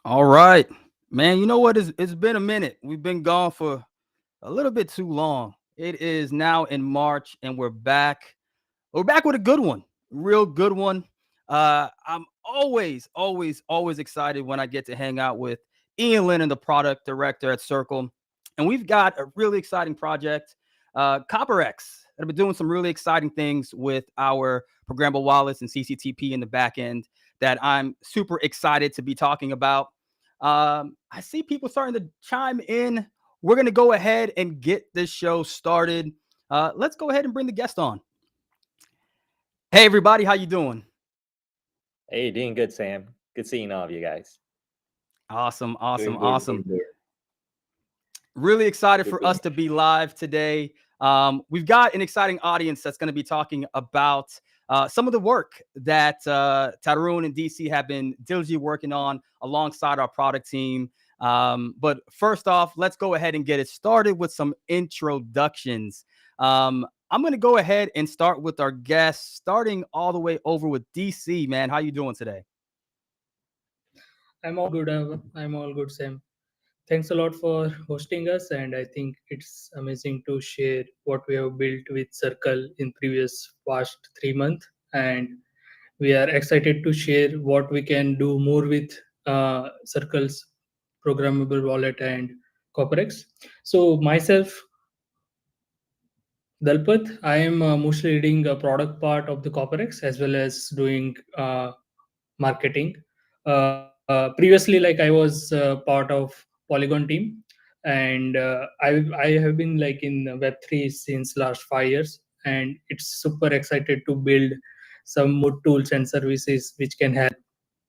All right, man. You know what? It's been a minute. We've been gone for a little bit too long. It is now in March, and we're back. We're back with a good one, real good one. I'm always excited when I get to hang out with Ian Lennon, the product director at Circle, and we've got a really exciting project, CopperX. I've been doing some really exciting things with our programmable wallets and CCTP in the back end that I'm super excited to be talking about. I see people starting to chime in. We're going to go ahead and get this show started. Let's go ahead and bring the guest on. Hey, everybody. How you doing? Hey, doing good, Sam. Good seeing all of you guys. Awesome. Doing good, doing good. Really excited Good for to us to be live today. We've got an exciting audience that's going to be talking about some of the work that Tarun and DC have been diligently working on alongside our product team. But first off, let's go ahead and get it started with some introductions. I'm going to go ahead and start with our guests, starting all the way over with DC. Man, how you doing today? I'm all good. I'm all good, Sam. Thanks a lot for hosting us, and I think it's amazing to share what we have built with Circle in previous past 3 months, and we are excited to share what we can do more with Circle's programmable wallet and CopperX. So myself, Dalpat, I am mostly leading a product part of the CopperX as well as doing marketing. Previously, like I was part of Polygon team, and I have been like in Web3 since last 5 years, and it's super excited to build some more tools and services which can help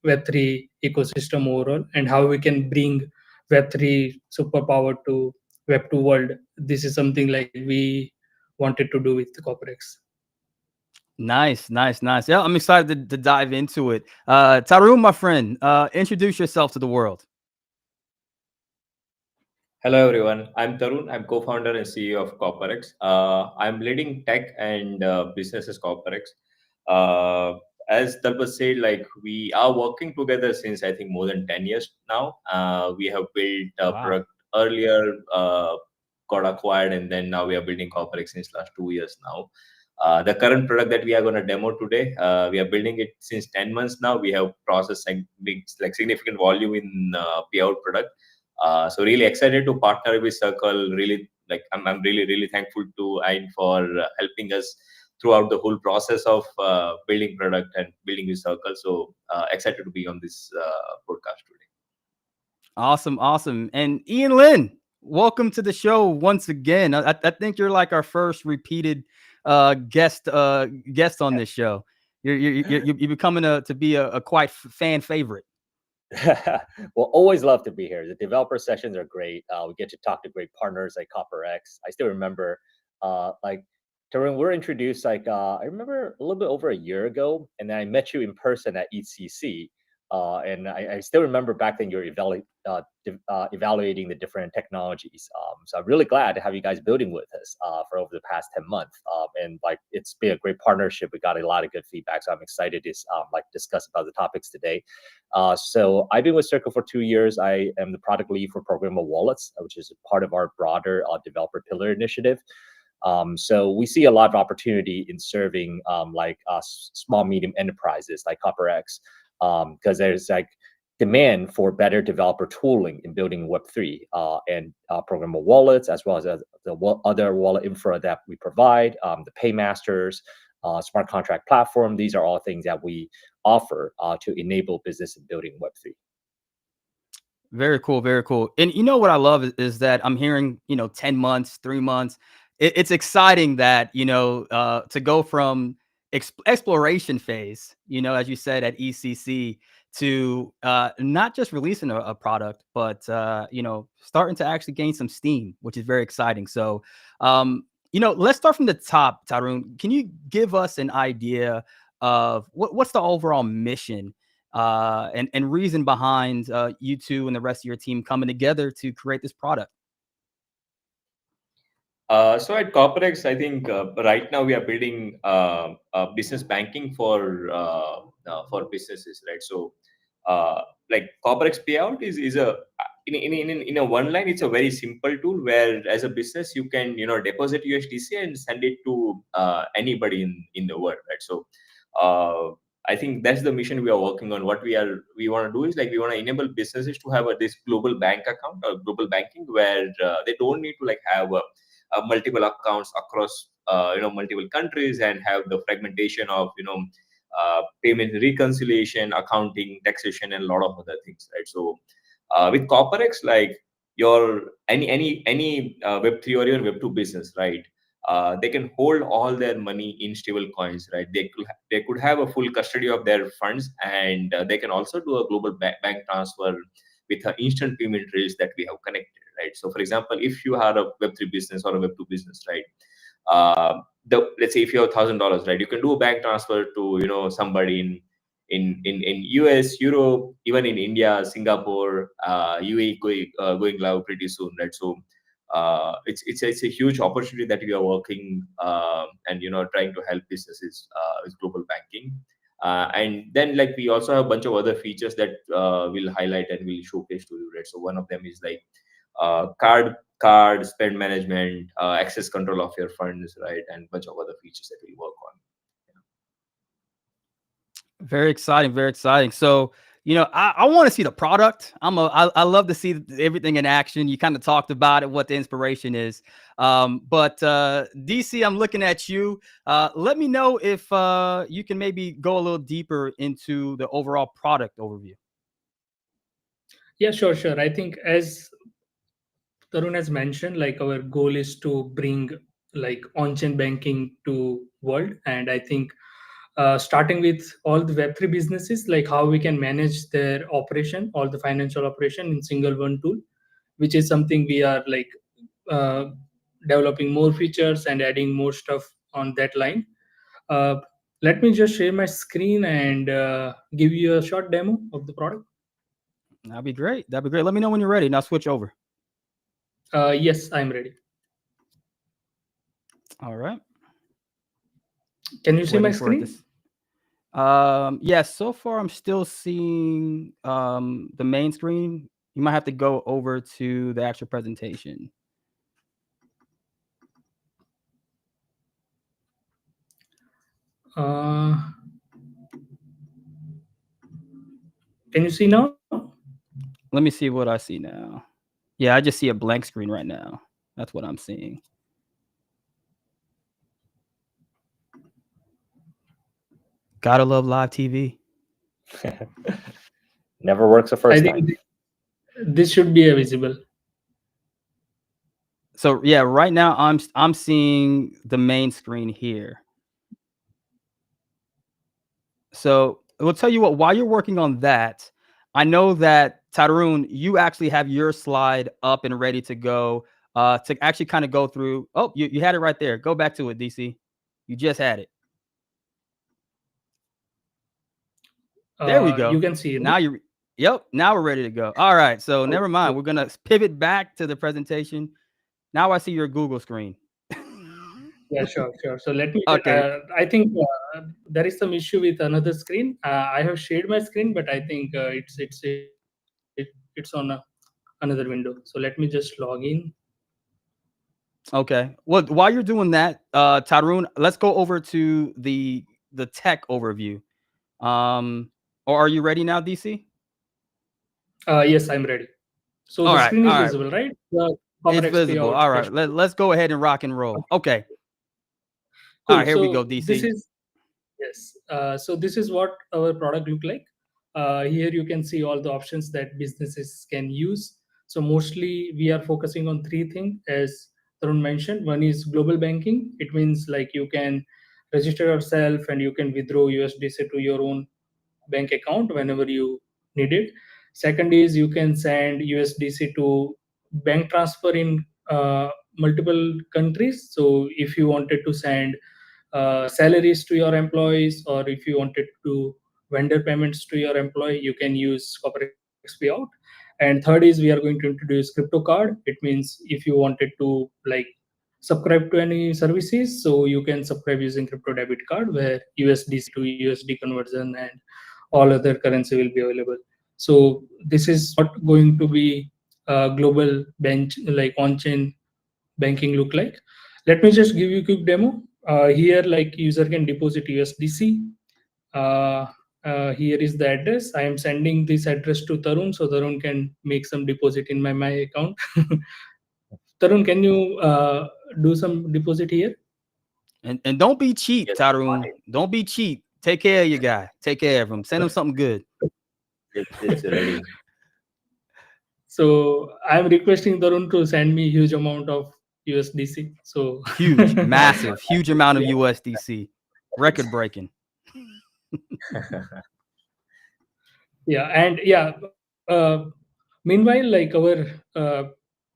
Web3 ecosystem overall, and how we can bring Web3 superpower to Web2 world. This is something like we wanted to do with the CopperX. Nice. Yeah, I'm excited to dive into it. Tarun, my friend, introduce yourself to the world. Hello, everyone. I'm Tarun. I'm co-founder and CEO of CopperX. I'm leading tech and businesses CopperX. As Dalpa said, like we are working together since I think more than 10 years now. We have built a Wow. product earlier, got acquired, and then now we are building CopperX since last 2 years now. The current product that we are going to demo today, we are building it since 10 months now. We have processed like significant volume in payout product. So really excited to partner with Circle. Really, like I'm really thankful to Ayn for helping us throughout the whole process of building product and building with Circle. So excited to be on this podcast today. Awesome. And Ian Lynn, welcome to the show once again. I think you're like our first repeated guest on this show. You're becoming to be a quite fan favorite. Well, always love to be here. The developer sessions are great. We get to talk to great partners like CopperX. I still remember, like, Tarun, we're introduced like I remember a little bit over a year ago, and then I met you in person at ECC. And I still remember back then you're evaluating the different technologies. So I'm really glad to have you guys building with us for over the past 10 months. And like it's been a great partnership. We got a lot of good feedback. So I'm excited to like discuss about the topics today. So I've been with Circle for 2 years. I am the product lead for Programmable Wallets, which is part of our broader developer pillar initiative. So we see a lot of opportunity in serving like small, medium enterprises like CopperX, because there's like demand for better developer tooling in building Web3 and programmable wallets, as well as the other wallet infra that we provide, the paymasters, smart contract platform. These are all things that we offer to enable business in building Web3. Very cool. And you know what I love is that I'm hearing 10 months, 3 months. It's exciting that to go from exploration phase, as you said at ECC, to not just releasing a product, but starting to actually gain some steam, which is very exciting. So let's start from the top. Tarun, can you give us an idea of what's the overall mission and reason behind you two and the rest of your team coming together to create this product? So at CopperX, I think right now we are building business banking for businesses, right? So like CopperX payout is a in a one line, it's a very simple tool where as a business you can deposit USDC and send it to anybody in the world, right? So I think that's the mission we are working on. What we want to do is, like, we want to enable businesses to have this global bank account or global banking where they don't need to like have multiple accounts across multiple countries and have the fragmentation of payment reconciliation, accounting, taxation, and a lot of other things, right? So with CopperX, like your any Web3 or your Web2 business, right? They can hold all their money in stable coins, right? They could have a full custody of their funds, and they can also do a global bank transfer with an instant payment rails that we have connected, right? So, for example, if you are a Web3 business or a Web2 business, right? Let's say if you have $1,000, right, you can do a bank transfer to somebody in US, Europe, even in India, Singapore, UAE going live pretty soon, right? So it's a huge opportunity that we are working and trying to help businesses with global banking. And then, like, we also have a bunch of other features that we'll highlight and we'll showcase to you, right? So one of them is like card spend management, access control of your funds, right, and a bunch of other features that we'll work on. Very exciting, very exciting. So, I want to see the product. I love to see everything in action. You kind of talked about it, what the inspiration is. But DC, I'm looking at you. Let me know if you can maybe go a little deeper into the overall product overview. Yeah, sure. I think as Tarun has mentioned, like, our goal is to bring like on-chain banking to world, and I think starting with all the Web3 businesses, like how we can manage their operation, all the financial operation in single one tool, which is something we are like uh, developing more features and adding more stuff on that line. Uh, Let me just share my screen and give you a short demo of the product. That'd be great. That'd be great. Let me know when you're ready, and I'll switch over. Yes, I'm ready. All right. Can you see my Waiting for screen? this. Yes, so far I'm still seeing the main screen. You might have to go over to the actual presentation. Can you see now? Let me see what I see now. Yeah, I just see a blank screen right now. That's what I'm seeing. Gotta love live TV. Never works the first time. This should be visible. So yeah, right now I'm seeing the main screen here. So we'll tell you what, while you're working on that, I know that Tarun, you actually have your slide up and ready to go to actually kind of go through. Oh, you had it right there. Go back to it, DC. You just had it. There we go. You can see it. Now now we're ready to go. All right. So never mind. We're going to pivot back to the presentation. Now I see your Google screen. Yeah, sure. So let me. Okay. I think there is some issue with another screen. I have shared my screen, but I think it's on another window. So let me just log in. Okay. Well, while you're doing that, Tarun, let's go over to the tech overview. Or are you ready now, DC? Yes, I'm ready. So the screen is visible, right? It's visible. All right. Let's go ahead and rock and roll. Okay. Cool. All right, here we go, DC. So this is what our product look like. Here you can see all the options that businesses can use. So mostly we are focusing on three things, as Tarun mentioned. One is global banking. It means like you can register yourself and you can withdraw USDC to your own bank account whenever you need it. Second is you can send USDC to bank transfer in multiple countries. So if you wanted to send salaries to your employees, or if you wanted to vendor payments to your employee, you can use CopperX payout. And third is we are going to introduce crypto card. It means if you wanted to like subscribe to any services, so you can subscribe using crypto debit card where USDC to USD conversion and all other currency will be available. So this is not going to be a global bench like on-chain banking look like. Let me just give you a quick demo. Here, like user can deposit USDC. Uh, Here is the address. I am sending this address to Tarun, so Tarun can make some deposit in my account. Tarun, can you do some deposit here? And don't be cheap, Yes, Tarun. Don't be cheap. Take care of your guy. Take care of him. Send him something good. it's ready. So I'm requesting Tarun to send me huge amount of USDC. So Huge, Why not? massive, huge amount of Yeah. USDC. Record breaking. yeah, and yeah. Meanwhile, like our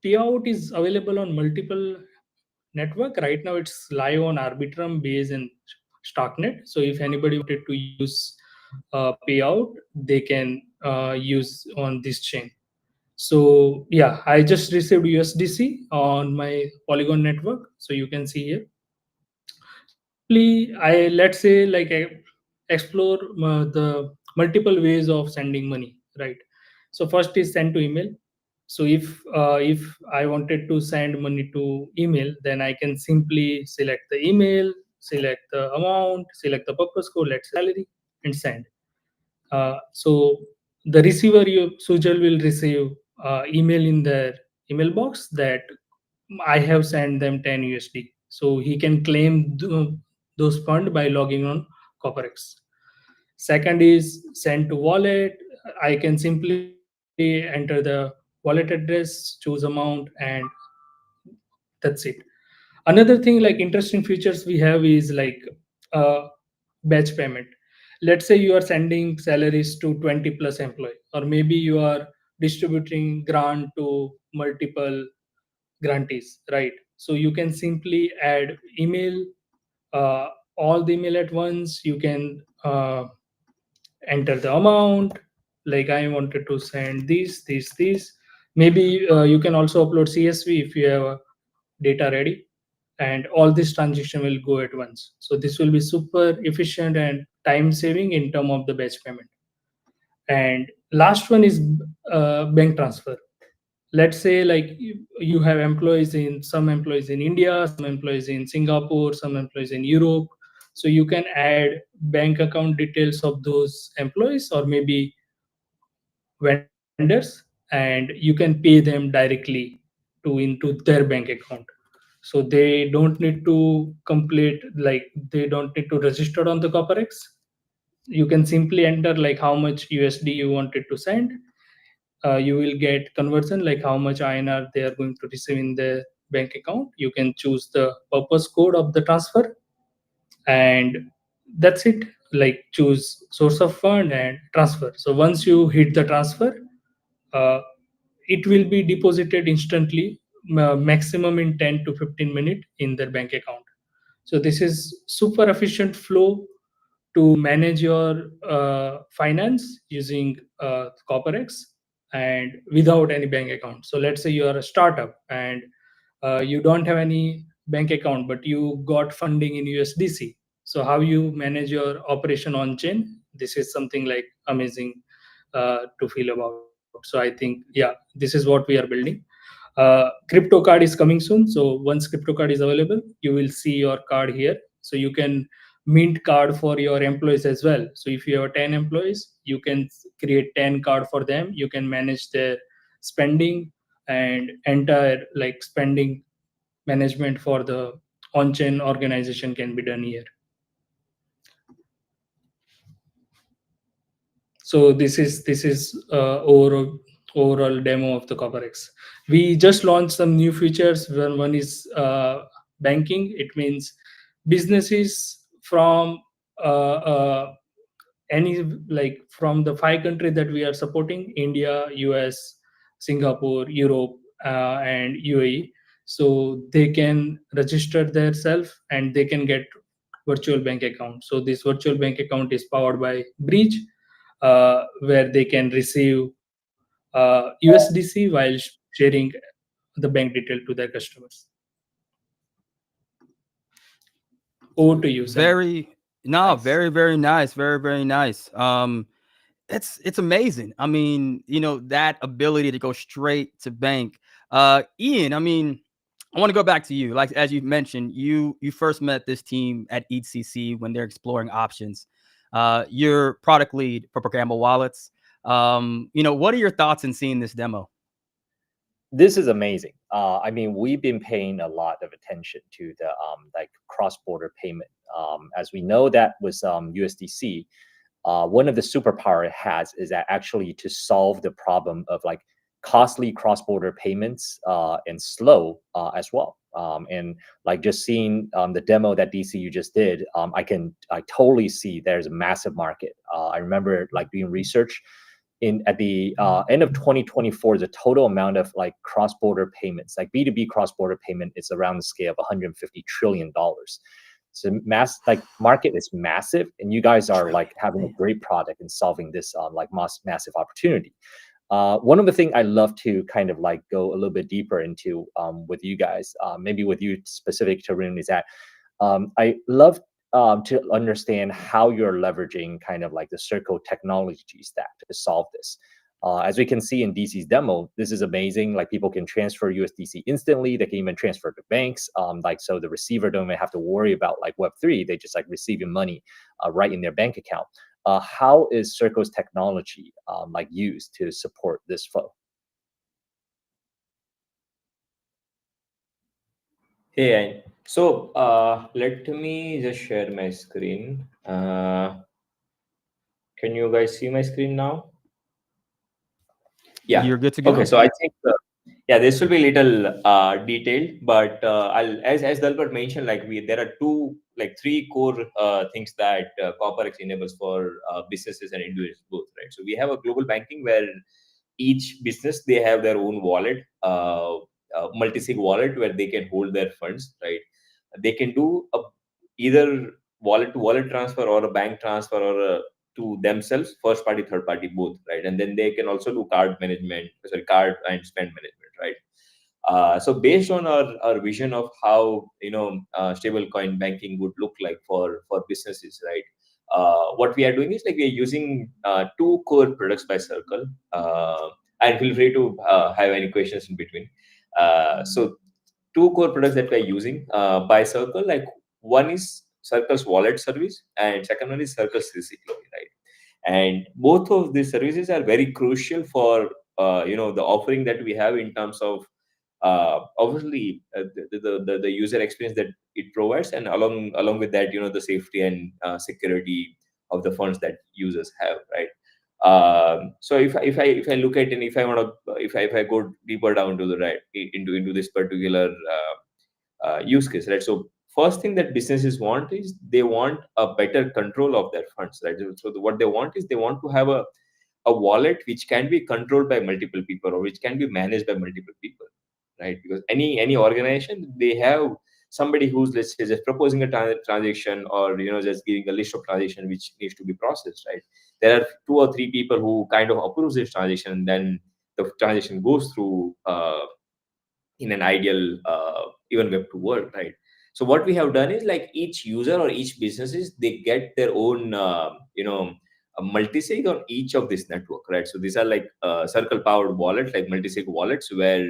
payout is available on multiple network. Right now, it's live on Arbitrum, Base, and Starknet. So if anybody wanted to use payout, they can use on this chain. So yeah, I just received USDC on my Polygon network. So you can see here. Simply, I let's say like I explore the multiple ways of sending money, right? So first is send to email. So if I wanted to send money to email, then I can simply select the email, select the amount, select the purpose code, let's say salary, and send. So the receiver you Sujal will receive email in their email box that I have sent them 10 USD. So he can claim those funds by logging on CopperX. Second is send to wallet. I can simply enter the wallet address, choose amount, and that's it. Another thing like interesting features we have is like uh, batch payment. Let's say you are sending salaries to 20 plus employee, or maybe you are distributing grant to multiple grantees, right? So you can simply add email, uh, all the email at once. You can enter the amount, like I wanted to send these. Maybe you can also upload CSV if you have data ready, and all this transaction will go at once. So this will be super efficient and time saving in term of the batch payment. And last one is bank transfer. Let's say like you have employees in some employees in India, some employees in Singapore, some employees in Europe. So you can add bank account details of those employees or maybe vendors, and you can pay them directly into their bank account. So they don't need to complete, like they don't need to register on the CopperX. You can simply enter like how much USD you wanted to send. You will get conversion like how much INR they are going to receive in their bank account. You can choose the purpose code of the transfer, and that's it. Like choose source of fund and transfer. So once you hit the transfer, uh, it will be deposited instantly, maximum in 10 to 15 minutes in their bank account. So this is super efficient flow to manage your finance using CopperX and without any bank account. So let's say you are a startup and you don't have any bank account, but you got funding in USDC. So how you manage your operation on chain? This is something like amazing to feel about. So I think, yeah, this is what we are building. Crypto card is coming soon. So once crypto card is available, you will see your card here. So you can mint card for your employees as well. So if you have 10 employees, you can create 10 card for them. You can manage their spending, and entire like spending management for the on-chain organization can be done here. So this is overall demo of the CopperX. We just launched some new features. One is banking. It means businesses from any like from the 5 countries that we are supporting: India, US, Singapore, Europe, and UAE. So they can register their self and they can get virtual bank account. So this virtual bank account is powered by Breach, where they can receive USDC while sharing the bank detail to their customers. Over to you, Sam. Very, no, Nice. very, very nice. Very, very nice. it's amazing. I mean, that ability to go straight to bank. Ian, I mean, I want to go back to you. Like as you mentioned, you first met this team at ECC when they're exploring options. You're product lead for Programmable wallets. What are your thoughts in seeing this demo? This is amazing. I mean, we've been paying a lot of attention to the like cross-border payment. As we know that with USDC, one of the superpower it has is that actually to solve the problem of like costly cross-border payments and slow as well. And like just seeing the demo that DC you just did, I totally see there's a massive market. I remember like doing research at the end of 2024, the total amount of like cross-border payments, like B2B cross-border payment, is around the scale of $150 trillion. So market is massive, and you guys are like having a great product and solving this like massive opportunity. One of the things I love to kind of like go a little bit deeper into with you guys, maybe with you specific to Tarun, is that I love to understand how you're leveraging kind of like the Circle technology stack to solve this. As we can see in DC's demo, this is amazing. Like people can transfer USDC instantly. They can even transfer to banks. Like so the receiver don't even have to worry about like Web3. They just like receiving money right in their bank account. How is Circle's technology like used to support this flow? Hey, so let me just share my screen. Can you guys see my screen now? Yeah, You're good to go. Okay, so I think yeah, this will be a little detailed, but I'll as Dalbert mentioned, like there are three core things that CopperX enables for businesses and individuals both, right? So we have a global banking where each business they have their own wallet, multi-sig wallet where they can hold their funds, right? They can do either wallet to wallet transfer or a bank transfer or to themselves, first party, third party, both, right? And then they can also do card and spend management, right? So based on our vision of how stablecoin banking would look like for businesses, right? What we are doing is like we are using two core products by Circle, and feel free to have any questions in between. So two core products that we're using by Circle, like one is Circle's wallet service and second one is Circle's CCTP, right? And both of these services are very crucial for the offering that we have in terms of obviously the user experience that it provides, and along with that, the safety and security of the funds that users have, right? So if I look at, and if I want to, if I go deeper down to the right into this particular use case, right? So first thing that businesses want is they want a better control of their funds, right? So what they want is they want to have a wallet which can be controlled by multiple people or which can be managed by multiple people, right? Because any organization, they have somebody who's, let's say, just proposing a transaction or just giving a list of transaction which needs to be processed, right? There are two or three people who kind of approves this transaction, and then the transaction goes through in an ideal even Web2 world, right? So what we have done is like each user or each businesses, they get their own a multi-sig on each of this network, right? So these are like Circle powered wallets, like multi-sig wallets where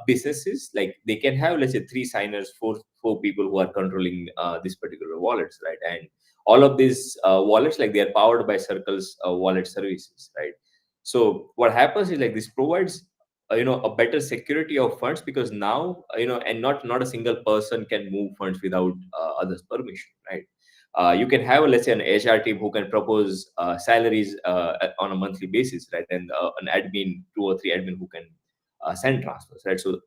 businesses, like they can have, let's say, three signers, four people who are controlling this particular wallets, right? And all of these wallets, like they are powered by Circle's wallet services, right? So what happens is like this provides a better security of funds, because now and not a single person can move funds without others permission, right? You can have, let's say, an HR team who can propose salaries on a monthly basis, right? And an admin, two or three admin who can send transfers, right? So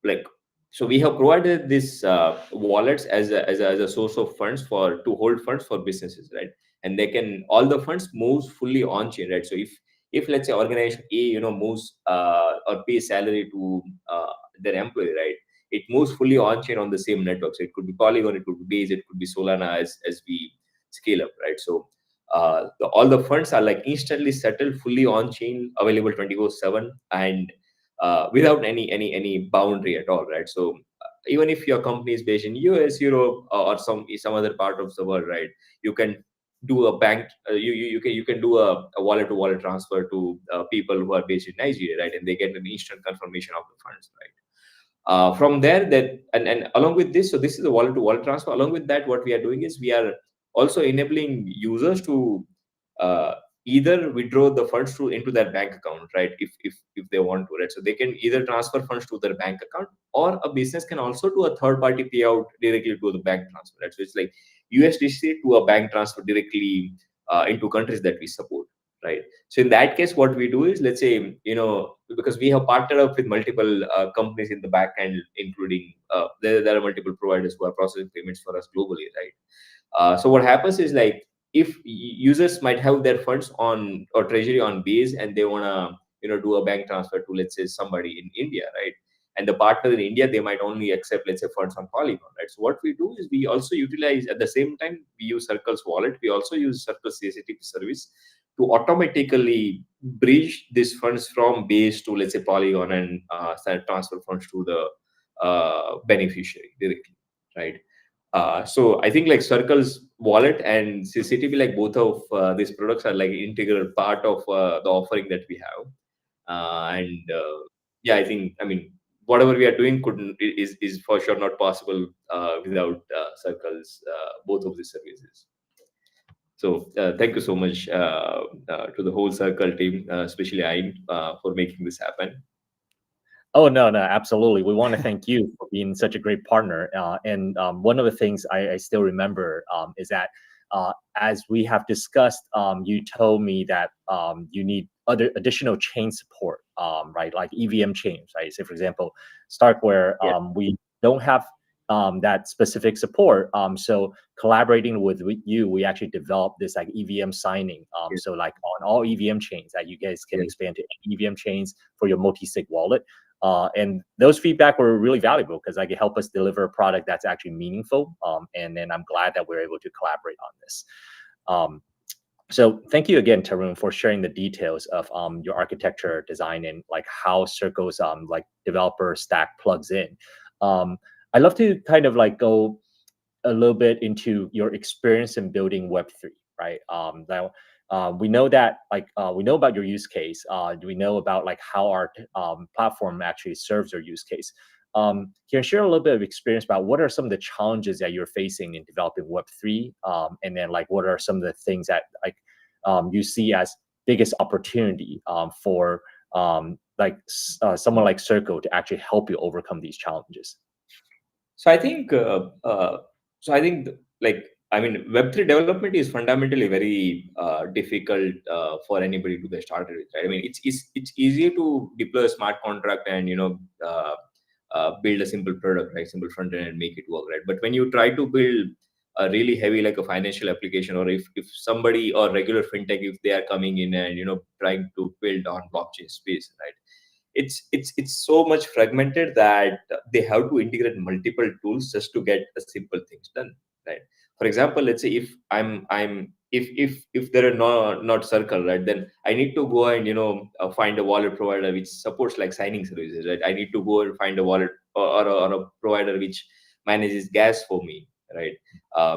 like so we have provided this wallets as a source of funds to hold funds for businesses, right? And they can, all the funds moves fully on chain, right? So if let's say organization A moves or pays salary to their employee, right, it moves fully on chain on the same network. So it could be Polygon, it could be Base, it could be Solana as we scale up, right? So all the funds are like instantly settled, fully on chain, available 24/7, and without any boundary at all, right? So even if your company is based in US, Europe, or some other part of the world, right, you can do a bank, you can do a wallet to wallet transfer to people who are based in Nigeria, right? And they get an instant confirmation of the funds, right? From there, that and along with this, so this is a wallet to wallet transfer. Along with that, what we are doing is we are also enabling users to uh, either withdraw the funds into their bank account, right? If they want to, right? So they can either transfer funds to their bank account, or a business can also do a third party payout directly to the bank transfer, right? So it's like USDC to a bank transfer directly into countries that we support, right? So in that case, what we do is, let's say, because we have partnered up with multiple companies in the back end, including there are multiple providers who are processing payments for us globally, right? So what happens is, like, if users might have their funds on or treasury on base, and they want to do a bank transfer to, let's say, somebody in India, right? And the partner in India, they might only accept, let's say, funds on Polygon, right? So what we do is we also utilize, at the same time we use Circle's wallet, we also use Circle's CCTP service to automatically bridge these funds from base to, let's say, Polygon, and transfer funds to the beneficiary directly, right? So I think, like, Circle's wallet and CCTV, like, both of these products are like integral part of the offering that we have. And yeah, I mean, whatever we are doing is for sure not possible without Circle's both of these services. So thank you so much to the whole Circle team, especially Ayn, for making this happen. Oh, no, absolutely. We want to thank you for being such a great partner. And one of the things I still remember is that as we have discussed, you told me that you need other additional chain support, right? Like EVM chains, right? So, for example, Starkware, we don't have that specific support. So collaborating with you, we actually developed this like EVM signing. So like on all EVM chains that you guys can expand to EVM chains for your multi-sig wallet. And those feedback were really valuable because it helped us deliver a product that's actually meaningful. And then I'm glad that we're able to collaborate on this. So thank you again, Tarun, for sharing the details of your architecture design and like how Circle's like developer stack plugs in. I'd love to kind of like go a little bit into your experience in building Web3, right? Now, we know that like we know about your use case. We know about like how our platform actually serves your use case. Can you share a little bit of experience about what are some of the challenges that you're facing in developing Web3, and then like what are some of the things that like you see as biggest opportunity for like someone like Circle to actually help you overcome these challenges? So I think, like, I mean, Web3 development is fundamentally very difficult for anybody to get started with, right? I mean, it's easier to deploy a smart contract and build a simple product, right? Simple front end and make it work, right? But when you try to build a really heavy, like a financial application, or if somebody or regular fintech, if they are coming in and trying to build on blockchain space, right? It's so much fragmented that they have to integrate multiple tools just to get a simple things done, right? For example, let's say if if there are not Circle, right, then I need to go and find a wallet provider which supports like signing services, right? I need to go and find a wallet or a provider which manages gas for me, right?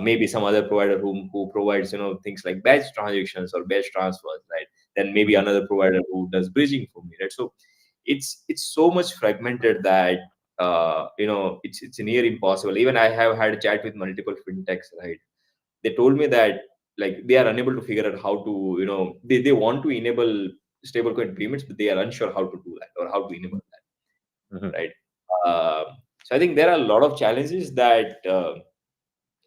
Maybe some other provider who provides things like batch transactions or batch transfers, right? Then maybe another provider who does bridging for me, right? So it's so much fragmented that it's near impossible. Even I have had a chat with multiple fintechs, right? They told me that like they are unable to figure out how to they want to enable stablecoin payments, but they are unsure how to do that or how to enable that, right? So I think there are a lot of challenges that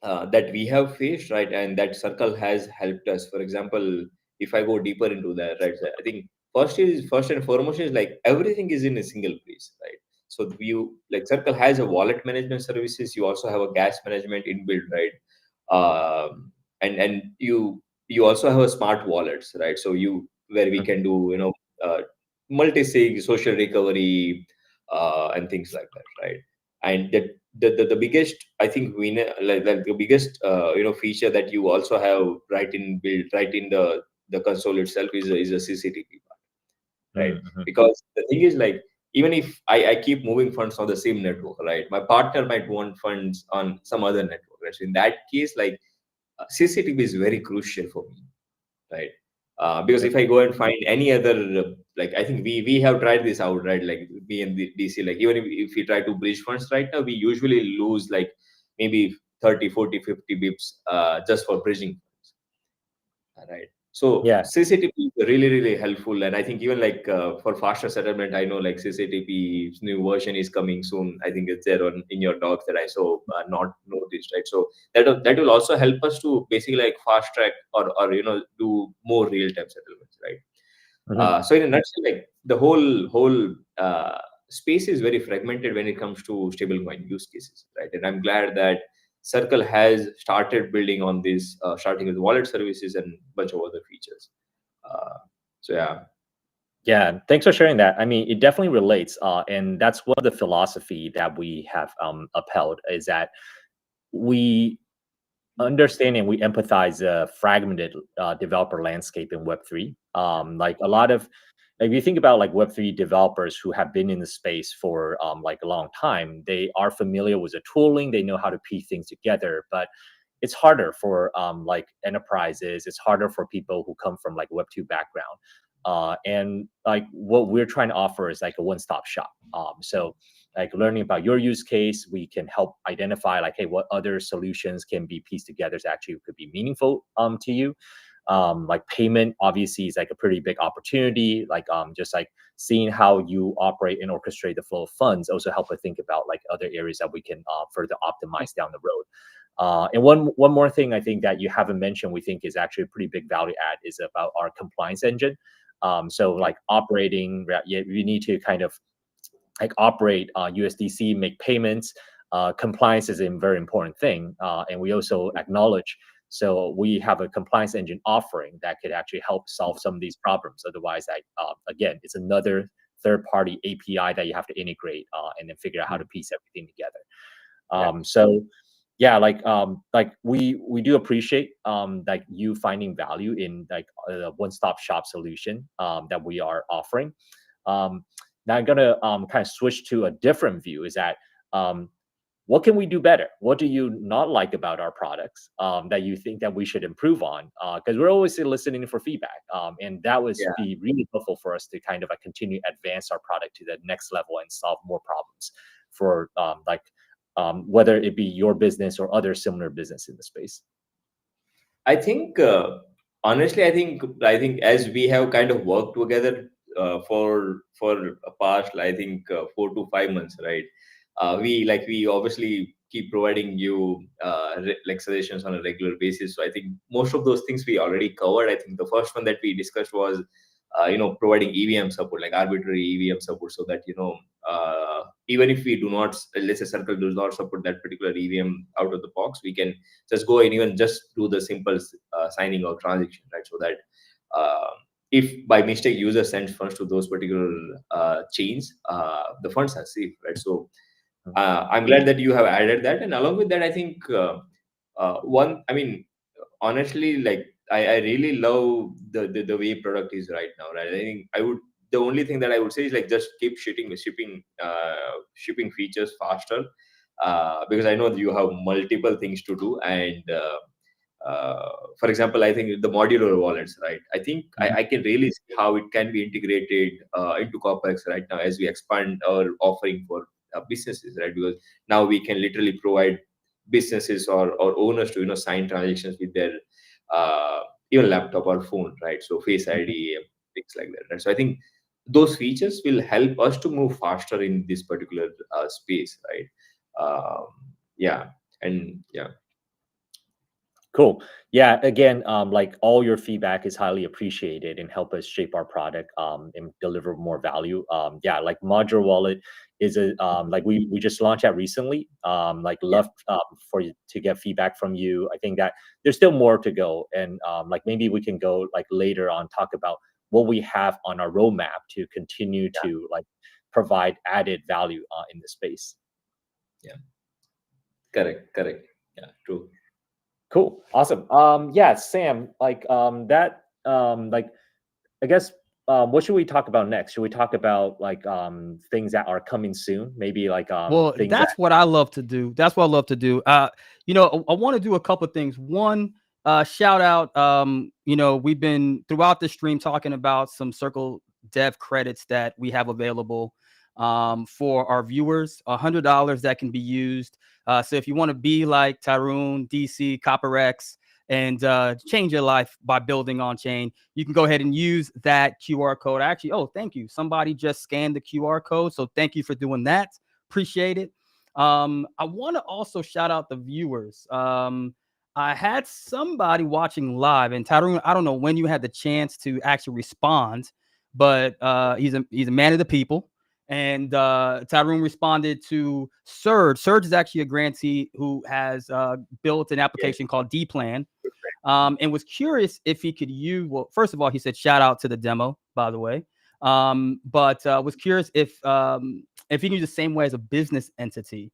that we have faced, right, and that Circle has helped us. For example, if I go deeper into that, right, so I think first and foremost is like everything is in a single place, right? So you like Circle has a wallet management services. You also have a gas management inbuilt, right? And you also have a smart wallets, right? So where we can do multi-sig social recovery and things like that, right? And the biggest, I think, we like the biggest feature that you also have right in the console itself is a CCTP part, right? Because the thing is, like, even if I keep moving funds on the same network, right, my partner might want funds on some other network, right? So in that case, like CCTP is very crucial for me, right? Because if I go and find any other, like I think we have tried this out, right? Like me and the DC, like even if we try to bridge funds right now, we usually lose like maybe 30, 40, 50 bips just for bridging funds, right? So Yeah. CCTP is really, really helpful. And I think even like for faster settlement, I know like CCTP's new version is coming soon. I think it's there in your docs that I saw not noticed, right? So that will also help us to basically like fast track or do more real time settlements, right? So in a nutshell, like the whole space is very fragmented when it comes to stablecoin use cases, right? And I'm glad that Circle has started building on this, starting with wallet services and a bunch of other features. So yeah. Yeah, thanks for sharing that. I mean, it definitely relates, and that's one of the philosophy that we have upheld is that we understand and we empathize the fragmented developer landscape in Web3. Like a lot of, like if you think about like Web3 developers who have been in the space for like a long time, they are familiar with the tooling, they know how to piece things together, but it's harder for like enterprises, it's harder for people who come from like Web2 background. And like what we're trying to offer is like a one-stop shop. So like learning about your use case, we can help identify like, hey, what other solutions can be pieced together that actually could be meaningful to you. Like payment obviously is like a pretty big opportunity. Like just like seeing how you operate and orchestrate the flow of funds also help us think about like other areas that we can further optimize down the road. And one more thing I think that you haven't mentioned, we think is actually a pretty big value add is about our compliance engine. So like operating, you need to kind of like operate USDC, make payments. Compliance is a very important thing, and we also acknowledge. So we have a compliance engine offering that could actually help solve some of these problems. Otherwise, again, it's another third-party API that you have to integrate and then figure out how to piece everything together. So yeah, like we do appreciate like you finding value in like a one-stop shop solution that we are offering. Now I'm gonna kind of switch to a different view. Is that what can we do better? What do you not like about our products that you think that we should improve on? Because we're always listening for feedback, and that would be really helpful for us to kind of continue advance our product to the next level and solve more problems for whether it be your business or other similar business in the space. I think honestly, I think as we have kind of worked together for a past, I think 4 to 5 months, right? We obviously keep providing you like suggestions on a regular basis. So I think most of those things we already covered. I think the first one that we discussed was providing EVM support, like arbitrary EVM support, so that even if we do not, let's say Circle does not support that particular EVM out of the box, we can just go and even just do the simple signing of transaction, right? So that if by mistake user sends funds to those particular chains, the funds are safe, right? So I'm glad that you have added that, and along with that, I think honestly, like I really love the way product is right now, right? I think the only thing that I would say is like just keep shipping features faster, because I know that you have multiple things to do. And for example, I think the modular wallets, right? I think I can really see how it can be integrated into CopperX right now as we expand our offering for businesses, right? Because now we can literally provide businesses or owners to sign transactions with their even laptop or phone, right? So Face ID, things like that, right? So I think those features will help us to move faster in this particular space, right? Yeah, and yeah. Cool. Yeah. Again, like all your feedback is highly appreciated and help us shape our product and deliver more value. Yeah, like modular wallet is a like we just launched that recently. Like love for you to get feedback from you. I think that there's still more to go, and like maybe we can go like later on talk about what we have on our roadmap to continue to like provide added value in the space. Yeah. Correct. Yeah. True. Cool. Awesome. Yeah, Sam, like that like I guess what should we talk about next? Should we talk about like things that are coming soon? Maybe like well, things that's what I love to do. That's what I love to do. I want to do a couple of things. One, shout out. We've been throughout the stream talking about some Circle Dev credits that we have available for our viewers. $100 that can be used. So if you want to be like Tyrone, DC, CopperX, and change your life by building on chain, you can go ahead and use that QR code. Actually, oh, thank you. Somebody just scanned the QR code. So thank you for doing that. Appreciate it. I want to also shout out the viewers. I had somebody watching live, and Tyrone, I don't know when you had the chance to actually respond, but he's a man of the people. And Tyrone responded to Surge. Surge is actually a grantee who has built an application called D-Plan, and was curious if he could use. Well, first of all, he said shout out to the demo, by the way, but was curious if he can use the same way as a business entity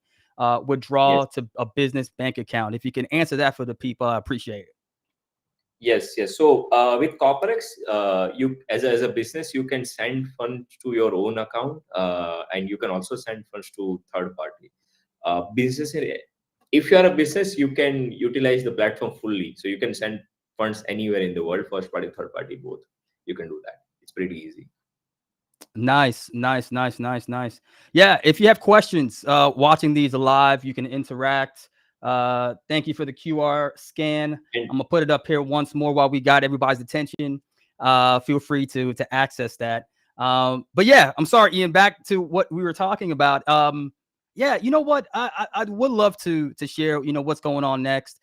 withdraw to a business bank account. If you can answer that for the people, I appreciate it. Yes. So with CopperX, you as a business, you can send funds to your own account, and you can also send funds to third party. Business, if you are a business, you can utilize the platform fully. So you can send funds anywhere in the world, first party, third party, both. You can do that. It's pretty easy. Nice. Yeah, if you have questions watching these live, you can interact. Thank you for the QR scan. I'm gonna put it up here once more while we got everybody's attention. Feel free to access that. But yeah, I'm sorry, Ian, back to what we were talking about. Yeah, you know what, I would love to share what's going on next.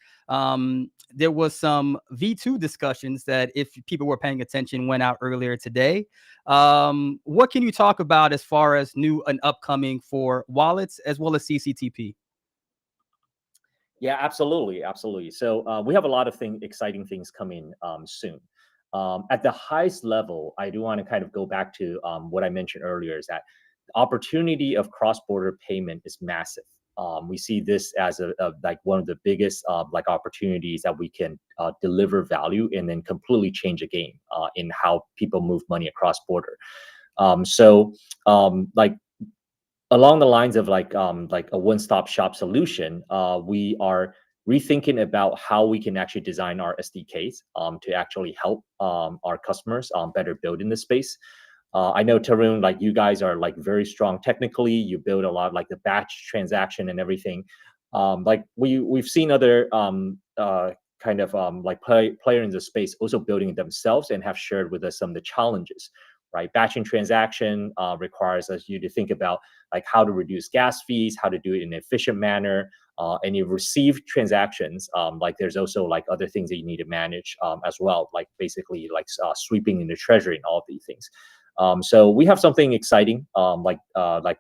There was some V2 discussions that, if people were paying attention, went out earlier today. What can you talk about as far as new and upcoming for wallets as well as CCTP? Yeah, absolutely. So we have a lot of exciting things coming soon. At the highest level, I do want to kind of go back to what I mentioned earlier, is that the opportunity of cross-border payment is massive. We see this as like one of the biggest like opportunities that we can deliver value and then completely change a game in how people move money across border. Like along the lines of like a one-stop shop solution, we are rethinking about how we can actually design our SDKs to actually help our customers better build in this space. I know, Tarun, like you guys are like very strong technically. You build a lot like the batch transaction and everything. Like we've seen other kind of like player in the space also building it themselves and have shared with us some of the challenges. Right, batching transaction requires you to think about like how to reduce gas fees, how to do it in an efficient manner, and you receive transactions. Like there's also like other things that you need to manage as well, like basically like sweeping in the treasury and all of these things. So we have something exciting like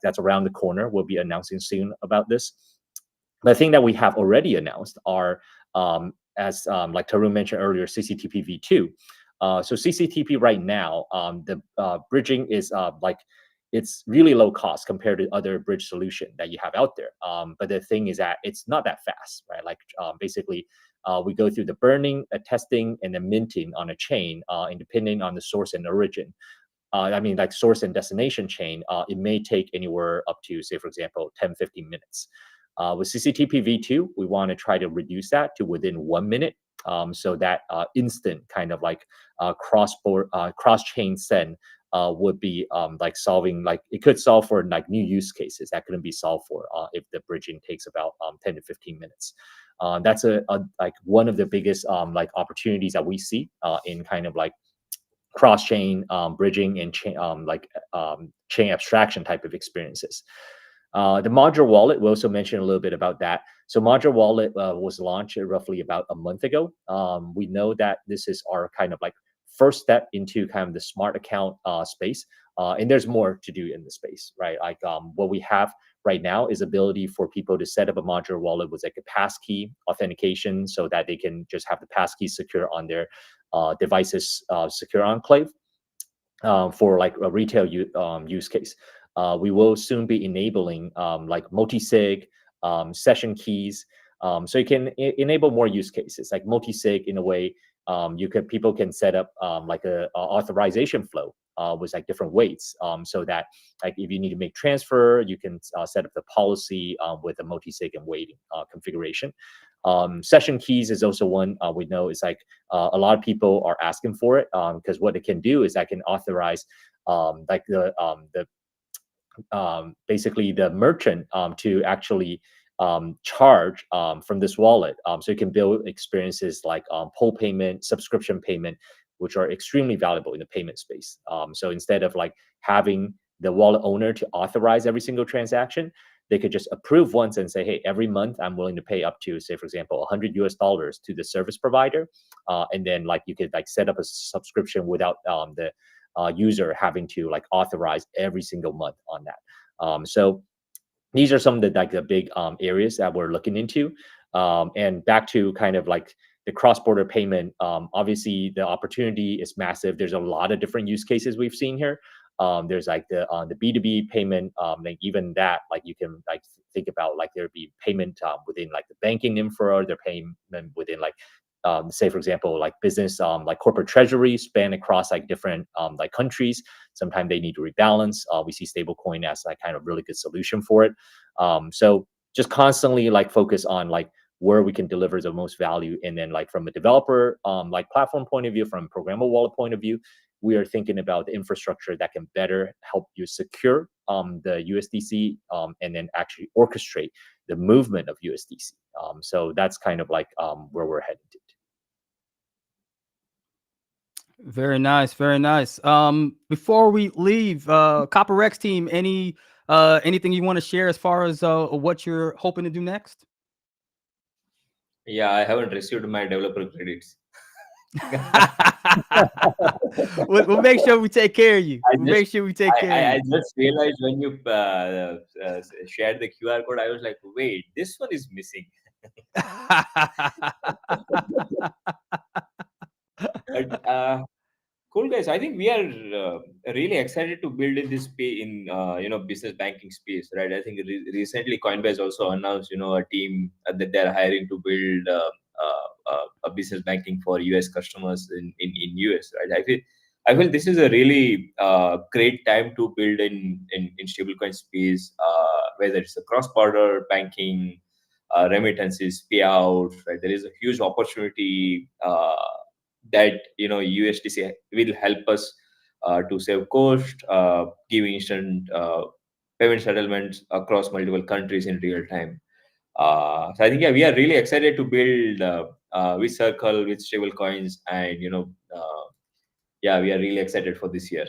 that's around the corner. We'll be announcing soon about this. The thing that we have already announced are, as like Tarun mentioned earlier, CCTP v2. So CCTP right now, the bridging is like it's really low cost compared to other bridge solution that you have out there. But the thing is that it's not that fast, right? Like basically, we go through the burning, testing, and the minting on a chain, and depending on the source and origin. I mean, like source and destination chain, it may take anywhere up to, say, for example, 10, 15 minutes. With CCTP v2, we want to try to reduce that to within 1 minute. So that instant kind of like cross-chain send would be like solving, like it could solve for like new use cases that couldn't be solved for if the bridging takes about 10 to 15 minutes. That's like one of the biggest like opportunities that we see in kind of like cross-chain bridging and chain abstraction type of experiences. The modular wallet, we also mentioned a little bit about that. So modular wallet was launched roughly about a month ago. We know that this is our kind of like first step into kind of the smart account space. And there's more to do in the space, right? Like what we have right now is ability for people to set up a modular wallet with like a passkey authentication so that they can just have the passkey secure on their devices, secure enclave for like a retail use case. We will soon be enabling like multi-sig, session keys, so you can enable more use cases like multi-sig. In a way, people can set up like a authorization flow with like different weights, so that like if you need to make transfer, you can set up the policy with a multi-sig and weighting configuration. Session keys is also one we know is like a lot of people are asking for it, because what it can do is that can authorize like the basically the merchant to actually charge from this wallet. So you can build experiences like poll payment, subscription payment, which are extremely valuable in the payment space. So instead of like having the wallet owner to authorize every single transaction, they could just approve once and say, hey, every month I'm willing to pay up to, say, for example, $100 to the service provider. And then like you could like set up a subscription without the user having to like authorize every single month on that. So these are some of the like the big areas that we're looking into. And back to kind of like the cross-border payment, obviously the opportunity is massive. There's a lot of different use cases we've seen here. There's like the B2B payment, like even that, like you can like think about like there'd be payment within like the banking infra, their payment within like say for example like business like corporate treasury span across like different like countries. Sometimes they need to rebalance. We see stablecoin as like kind of really good solution for it. So just constantly like focus on like where we can deliver the most value, and then like from a developer like platform point of view, from a programmable wallet point of view, we are thinking about the infrastructure that can better help you secure the USDC and then actually orchestrate the movement of USDC. So that's kind of like where we're headed to. Very nice, very nice. Before we leave, CopperX team, anything you want to share as far as what you're hoping to do next? Yeah, I haven't received my developer credits. We'll make sure we take care of you. Make sure we take care I of you. just realized when you shared the QR code, I was like, wait, this one is missing. But cool guys, I think we are really excited to build in this business banking space, right? I think recently Coinbase also announced a team that they're hiring to build a business banking for US customers in US, right? I feel this is a really great time to build in stablecoin space, whether it's a cross-border banking, remittances, payouts, right? There is a huge opportunity that USDC will help us to save cost, give instant payment settlements across multiple countries in real time. So I think we are really excited to build with Circle, with stable coins, and we are really excited for this year.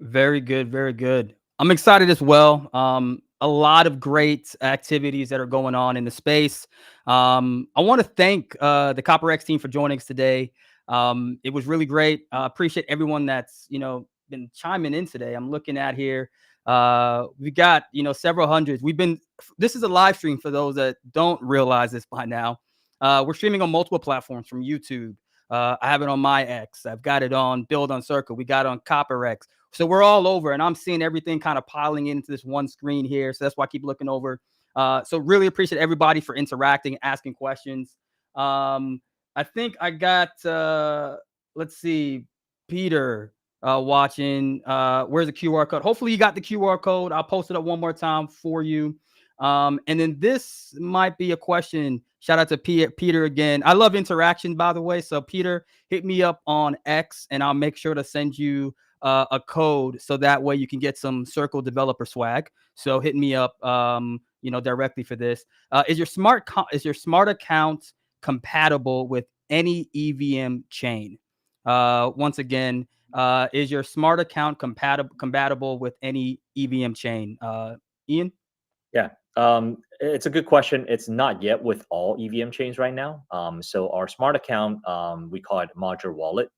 Very good, very good. I'm excited as well. A lot of great activities that are going on in the space. I want to thank the CopperX team for joining us today. It was really great. Appreciate everyone that's been chiming in today. I'm looking at here. We got several hundreds. This is a live stream for those that don't realize this by now. We're streaming on multiple platforms, from YouTube. I have it on my X. I've got it on Build on Circle. We got it on CopperX. So we're all over, and I'm seeing everything kind of piling into this one screen here. So that's why I keep looking over. So really appreciate everybody for interacting, asking questions. I think I got, let's see, Peter watching. Where's the QR code? Hopefully you got the QR code. I'll post it up one more time for you. And then this might be a question. Shout out to Peter again. I love interaction, by the way. So Peter, hit me up on X, and I'll make sure to send you a code, so that way you can get some Circle developer swag. So hit me up, directly for this. Is your smart account compatible with any EVM chain? Once again, is your smart account compatible with any EVM chain? Ian? Yeah, it's a good question. It's not yet with all EVM chains right now. So our smart account, we call it Modular Wallet,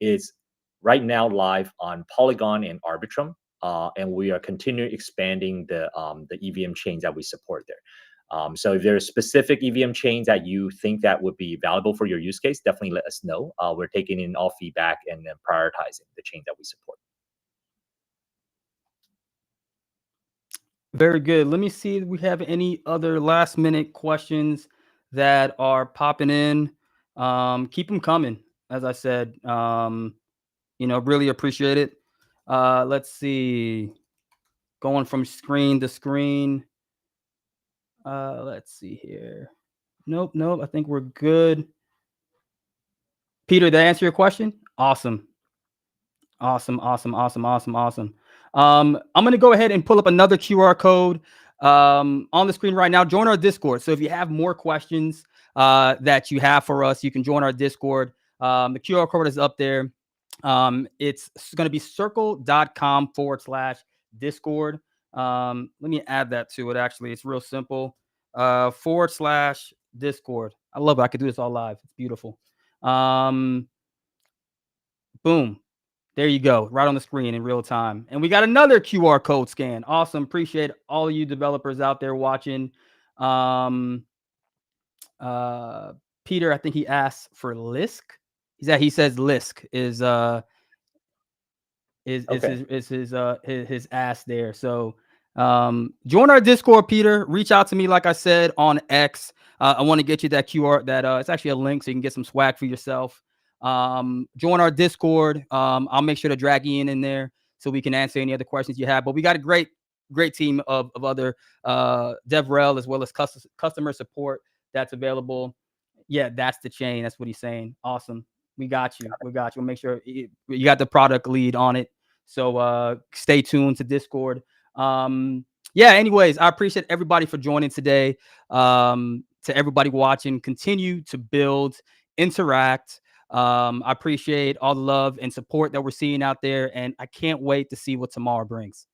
is right now live on Polygon and Arbitrum, and we are continuing expanding the EVM chains that we support there. So if there's specific EVM chains that you think that would be valuable for your use case, definitely let us know. We're taking in all feedback and then prioritizing the chains that we support. Very good. Let me see if we have any other last minute questions that are popping in. Keep them coming. As I said, really appreciate it. Let's see. Going from screen to screen. Let's see here. Nope. I think we're good. Peter, did I answer your question? Awesome. I'm going to go ahead and pull up another QR code on the screen right now. Join our Discord. So if you have more questions that you have for us, you can join our Discord. The QR code is up there. It's going to be circle.com/Discord. Let me add that to it. Actually, it's real simple. /Discord. I love it. I could do this all live. It's beautiful. Boom. There you go. Right on the screen in real time. And we got another QR code scan. Awesome. Appreciate all of you developers out there watching. Peter, I think he asked for Lisk. He says Lisk is his ass there. So join our Discord, Peter. Reach out to me, like I said, on X. I want to get you that QR. It's actually a link so you can get some swag for yourself. Join our Discord. I'll make sure to drag Ian in there so we can answer any other questions you have. But we got a great team of other DevRel as well as customer support that's available. Yeah, that's the chain. That's what he's saying. Awesome. We got you. We'll make sure you got the product lead on it. So stay tuned to Discord. Anyways, I appreciate everybody for joining today. To everybody watching, continue to build, interact. I appreciate all the love and support that we're seeing out there, and I can't wait to see what tomorrow brings.